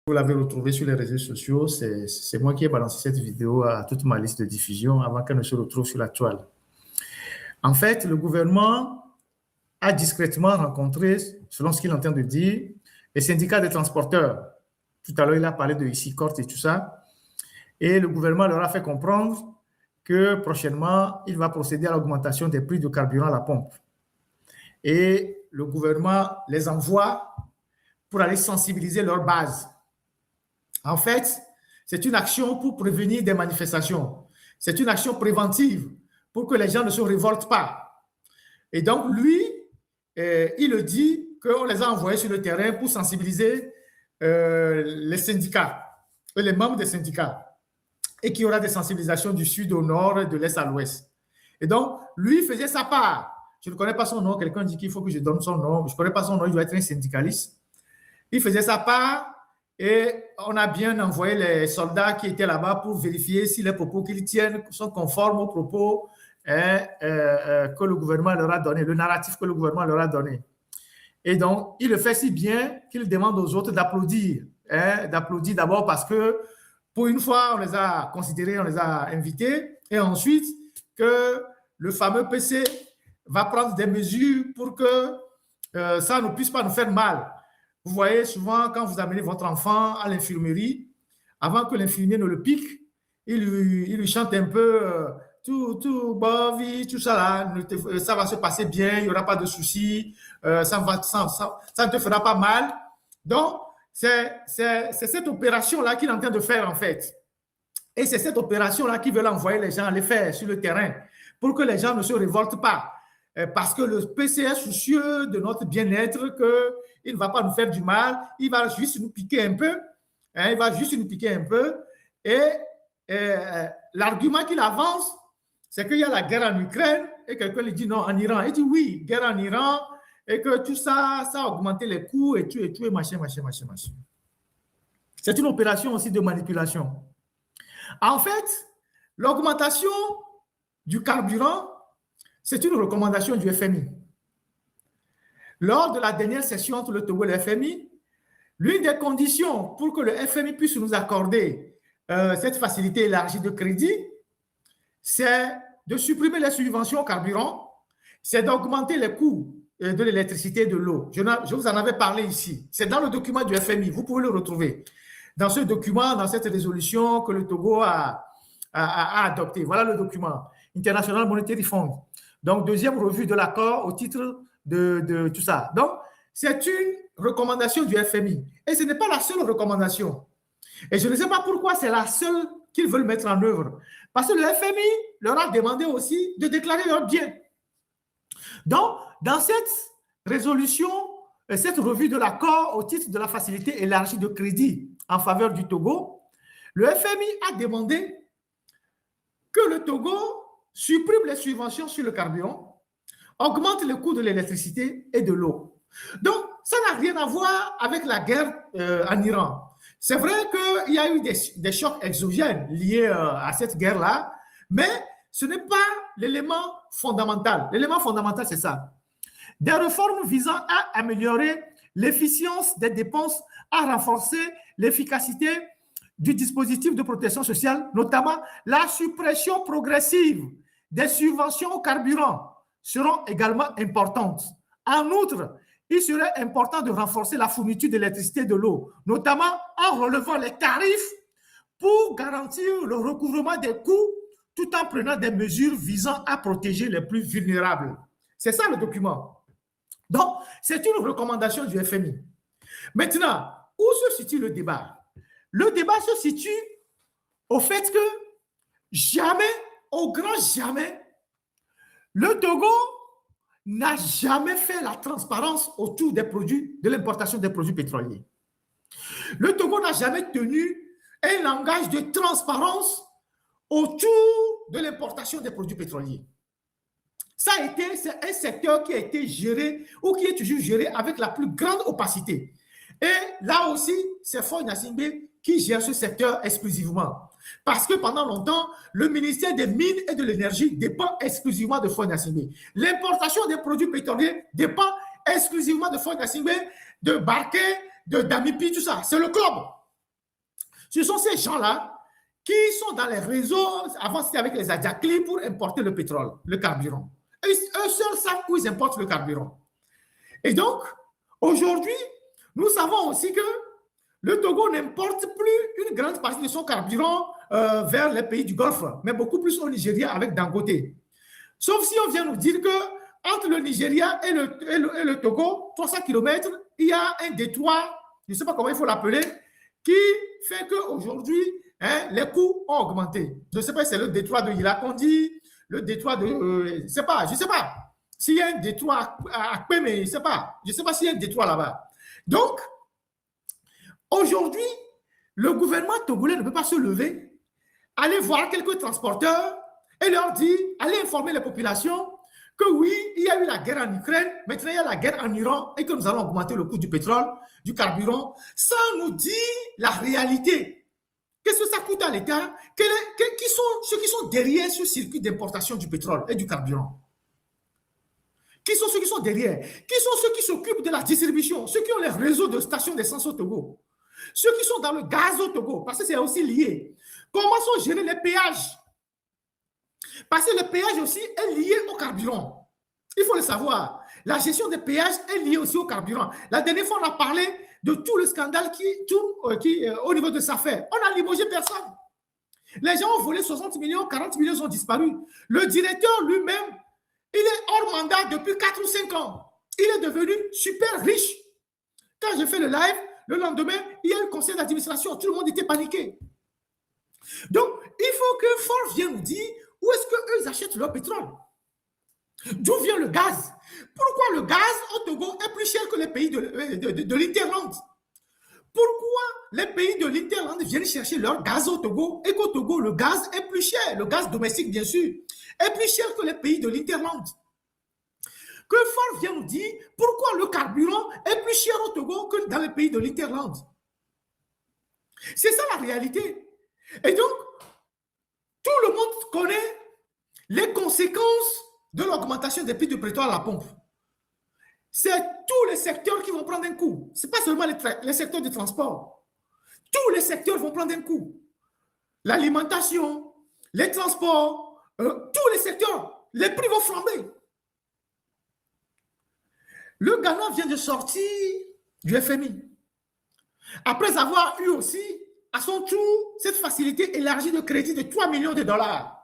Vous l'avez retrouvé sur les réseaux sociaux. C'est moi qui ai balancé cette vidéo à toute ma liste de diffusion avant qu'elle ne se retrouve sur la toile. En fait, le gouvernement a discrètement rencontré, selon ce qu'il est en train de dire, les syndicats des transporteurs. Tout à l'heure, il a parlé de ICICORT et tout ça. Et le gouvernement leur a fait comprendre que prochainement, il va procéder à l'augmentation des prix du carburant à la pompe. Et le gouvernement les envoie pour aller sensibiliser leur base. En fait, c'est une action pour prévenir des manifestations. C'est une action préventive pour que les gens ne se révoltent pas. Et donc, lui, il le dit qu'on les a envoyés sur le terrain pour sensibiliser les syndicats, les membres des syndicats, et qu'il y aura des sensibilisations du sud au nord, de l'est à l'ouest. Et donc, lui faisait sa part. Je ne connais pas son nom. Quelqu'un dit qu'il faut que je donne son nom. Je ne connais pas son nom. Il doit être un syndicaliste. Il faisait sa part et on a bien envoyé les soldats qui étaient là-bas pour vérifier si les propos qu'ils tiennent sont conformes aux propos que le gouvernement leur a donné, le narratif que le gouvernement leur a donné. Et donc, il le fait si bien qu'il demande aux autres d'applaudir. D'applaudir d'abord parce que, pour une fois, on les a considérés, on les a invités. Et ensuite, que le fameux PC va prendre des mesures pour que ça ne puisse pas nous faire mal. Vous voyez, souvent, quand vous amenez votre enfant à l'infirmerie, avant que l'infirmier ne le pique, il lui chante un peu tout ça là, ça va se passer bien, il n'y aura pas de soucis, ça ne te fera pas mal. Donc, c'est cette opération-là qu'il est en train de faire, en fait. Et c'est cette opération-là qui veut envoyer les gens aller faire sur le terrain pour que les gens ne se révoltent pas. Parce que le PC est soucieux de notre bien-être, qu'il ne va pas nous faire du mal, il va juste nous piquer un peu. Il va juste nous piquer un peu. Et l'argument qu'il avance, c'est qu'il y a la guerre en Ukraine et quelqu'un lui dit non, en Iran. Il dit oui, guerre en Iran et que tout ça, ça a augmenté les coûts et tout, et machin. C'est une opération aussi de manipulation. En fait, l'augmentation du carburant, c'est une recommandation du FMI. Lors de la dernière session entre le Togo et le FMI, l'une des conditions pour que le FMI puisse nous accorder cette facilité élargie de crédit, c'est de supprimer les subventions au carburant, c'est d'augmenter les coûts de l'électricité et de l'eau. Je vous en avais parlé ici. C'est dans le document du FMI. Vous pouvez le retrouver. Dans ce document, dans cette résolution que le Togo a adoptée. Voilà le document. International Monetary Fund. Donc, deuxième revue de l'accord au titre de tout ça. Donc, c'est une recommandation du FMI. Et ce n'est pas la seule recommandation. Et je ne sais pas pourquoi c'est la seule qu'ils veulent mettre en œuvre. Parce que le FMI leur a demandé aussi de déclarer leurs biens. Donc, dans cette résolution, cette revue de l'accord au titre de la facilité élargie de crédit en faveur du Togo, le FMI a demandé que le Togo supprime les subventions sur le carburant, augmente le coût de l'électricité et de l'eau. Donc, ça n'a rien à voir avec la guerre en Iran. C'est vrai qu'il y a eu des chocs exogènes liés à cette guerre-là, mais ce n'est pas l'élément fondamental. L'élément fondamental, c'est ça. Des réformes visant à améliorer l'efficience des dépenses, à renforcer l'efficacité du dispositif de protection sociale, notamment la suppression progressive des subventions au carburant, seront également importantes. En outre, il serait important de renforcer la fourniture d'électricité et de l'eau, notamment en relevant les tarifs pour garantir le recouvrement des coûts tout en prenant des mesures visant à protéger les plus vulnérables. C'est ça le document. Donc, c'est une recommandation du FMI. Maintenant, où se situe le débat? Le débat se situe au fait que jamais, au grand jamais, le Togo n'a jamais fait la transparence autour des produits, de l'importation des produits pétroliers. Le Togo n'a jamais tenu un langage de transparence autour de l'importation des produits pétroliers. C'est un secteur qui a été géré ou qui est toujours géré avec la plus grande opacité. Et là aussi, c'est Faure Gnassingbé qui gère ce secteur exclusivement. Parce que pendant longtemps, le ministère des Mines et de l'Énergie dépend exclusivement de Faure Gnassingbé. L'importation des produits pétroliers dépend exclusivement de Faure Gnassingbé, de Barké, de Damipi, tout ça. C'est le club. Ce sont ces gens-là qui sont dans les réseaux, avant c'était avec les Adjakli pour importer le pétrole, le carburant. Et eux seuls savent où ils importent le carburant. Et donc, aujourd'hui, nous savons aussi que le Togo n'importe plus une grande partie de son carburant vers les pays du Golfe, mais beaucoup plus au Nigeria avec Dangote. Sauf si on vient nous dire que entre le Nigeria et le Togo, 300 km, il y a un détroit, je ne sais pas comment il faut l'appeler, qui fait qu'aujourd'hui, les coûts ont augmenté. Je ne sais pas si c'est le détroit de Irakondi, le détroit de... je ne sais pas. S'il y a un détroit à Kpeme, je ne sais pas. Je ne sais pas s'il y a un détroit là-bas. Donc, aujourd'hui, le gouvernement togolais ne peut pas se lever, aller voir quelques transporteurs et leur dire, allez informer les populations que oui, il y a eu la guerre en Ukraine, maintenant il y a la guerre en Iran et que nous allons augmenter le coût du pétrole, du carburant, sans nous dire la réalité. Qu'est-ce que ça coûte à l'État? Qui sont ceux qui sont derrière ce circuit d'importation du pétrole et du carburant? Qui sont ceux qui sont derrière? Qui sont ceux qui s'occupent de la distribution? Ceux qui ont les réseaux de stations d'essence au Togo? Ceux qui sont dans le gaz au Togo? Parce que c'est aussi lié. Comment sont gérés les péages? Parce que le péage aussi est lié au carburant. Il faut le savoir. La gestion des péages est liée aussi au carburant. La dernière fois, on a parlé de tout le scandale qui tourne au niveau de SAFER. On n'a limogé personne. Les gens ont volé 60 millions, 40 millions ont disparu. Le directeur lui-même, il est hors mandat depuis 4 ou 5 ans. Il est devenu super riche. Quand j'ai fait le live, le lendemain, il y a eu le conseil d'administration. Tout le monde était paniqué. Donc, il faut que Ford vienne nous dire où est-ce qu'eux achètent leur pétrole. D'où vient le gaz? Pourquoi le gaz au Togo est plus cher que les pays de l'Interland? Pourquoi les pays de l'Interland viennent chercher leur gaz au Togo et qu'au Togo, le gaz est plus cher, le gaz domestique bien sûr, est plus cher que les pays de l'Interland? Que Ford vient nous dire pourquoi le carburant est plus cher au Togo que dans les pays de l'Interland. C'est ça la réalité. Et donc, tout le monde connaît les conséquences de l'augmentation des prix du pétrole à la pompe. C'est tous les secteurs qui vont prendre un coup. Ce n'est pas seulement les secteurs du transport. Tous les secteurs vont prendre un coup. L'alimentation, les transports, tous les secteurs, les prix vont flamber. Le Ghana vient de sortir du FMI. Après avoir eu aussi, à son tour, cette facilité élargie de crédit de 3 millions de dollars.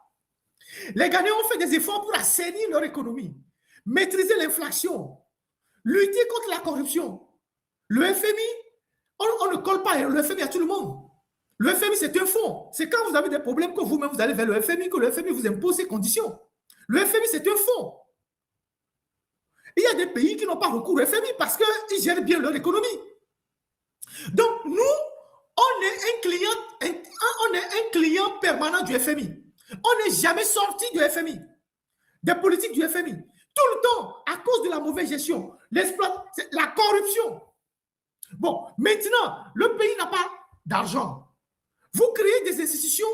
Les Ghanéens ont fait des efforts pour assainir leur économie, maîtriser l'inflation, lutter contre la corruption. Le FMI, on ne colle pas le FMI à tout le monde. Le FMI, c'est un fonds. C'est quand vous avez des problèmes que vous-même, vous allez vers le FMI, que le FMI vous impose ses conditions. Le FMI, c'est un fonds. Il y a des pays qui n'ont pas recours au FMI parce qu'ils gèrent bien leur économie. Donc, nous, on est un client permanent du FMI. On n'est jamais sorti du FMI, des politiques du FMI. Tout le temps, à cause de la mauvaise gestion, la corruption. Bon, maintenant, le pays n'a pas d'argent. Vous créez des institutions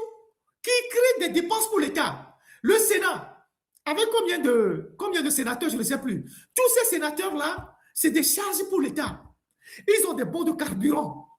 qui créent des dépenses pour l'État. Le Sénat, avec combien de sénateurs, je ne sais plus. Tous ces sénateurs-là, c'est des charges pour l'État. Ils ont des bons de carburant.